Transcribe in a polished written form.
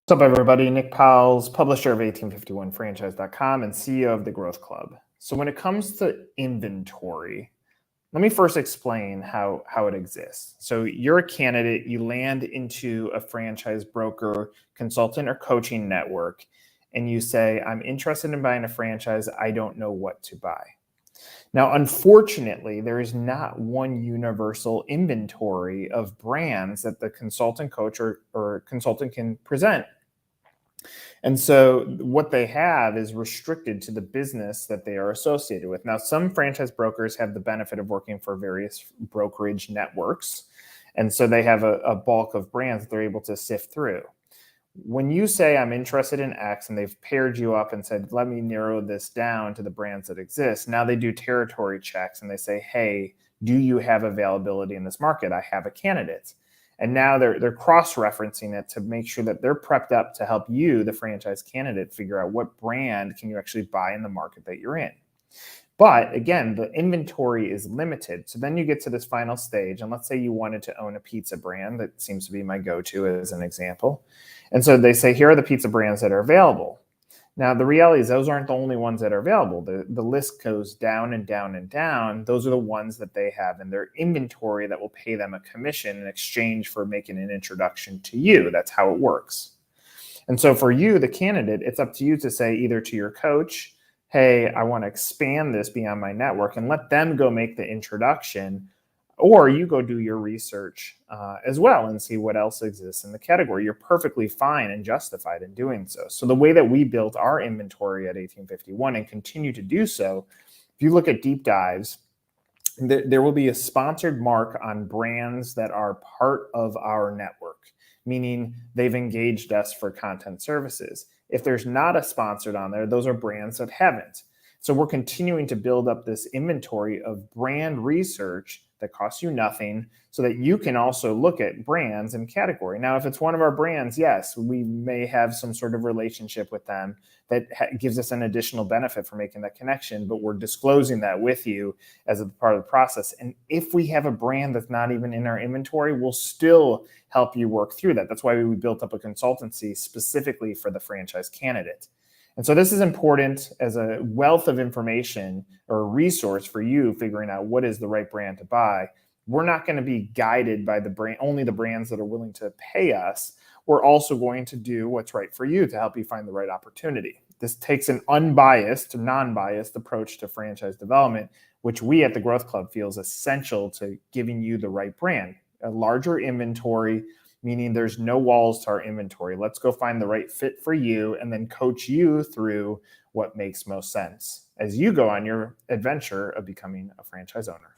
What's up, everybody? Nick Powles, publisher of 1851franchise.com and CEO of the Growth Club. So when it comes to inventory, let me first explain how it exists. So you're a candidate, you land into a franchise broker, consultant, or coaching network, and you say, I'm interested in buying a franchise. I don't know what to buy. Now, unfortunately, there is not one universal inventory of brands that the consultant, coach, or consultant can present. And so what they have is restricted to the business that they are associated with. Now, some franchise brokers have the benefit of working for various brokerage networks. And so they have a bulk of brands that they're able to sift through. When you say, I'm interested in X, and they've paired you up and said, let me narrow this down to the brands that exist. Now they do territory checks and they say, hey, do you have availability in this market? I have a candidate. And now they're cross-referencing it to make sure that they're prepped up to help you, the franchise candidate, figure out what brand can you actually buy in the market that you're in. But again, the inventory is limited. So then you get to this final stage, and let's say you wanted to own a pizza brand. That seems to be my go-to as an example. And so they say, here are the pizza brands that are available. Now, the reality is those aren't the only ones that are available. The list goes down and down and down. Those are the ones that they have in their inventory that will pay them a commission in exchange for making an introduction to you. That's how it works. And so for you, the candidate, it's up to you to say either to your coach, hey, I want to expand this beyond my network, and let them go make the introduction. Or you go do your research as well and see what else exists in the category. You're perfectly fine and justified in doing so. So the way that we built our inventory at 1851 and continue to do so, if you look at deep dives, there will be a sponsored mark on brands that are part of our network, meaning they've engaged us for content services. If there's not a sponsored on there, those are brands that haven't. So we're continuing to build up this inventory of brand research that costs you nothing so that you can also look at brands and category. Now, if it's one of our brands, yes, we may have some sort of relationship with them that gives us an additional benefit for making that connection, but we're disclosing that with you as a part of the process. And if we have a brand that's not even in our inventory, we'll still help you work through that. That's why we built up a consultancy specifically for the franchise candidate. And so this is important as a wealth of information or a resource for you figuring out what is the right brand to buy. We're not going to be guided by the brand, only the brands that are willing to pay us. We're also going to do what's right for you to help you find the right opportunity. This takes an unbiased, non-biased approach to franchise development, which we at the Growth Club feel is essential to giving you the right brand. A larger inventory, meaning there's no walls to our inventory. Let's go find the right fit for you and then coach you through what makes most sense as you go on your adventure of becoming a franchise owner.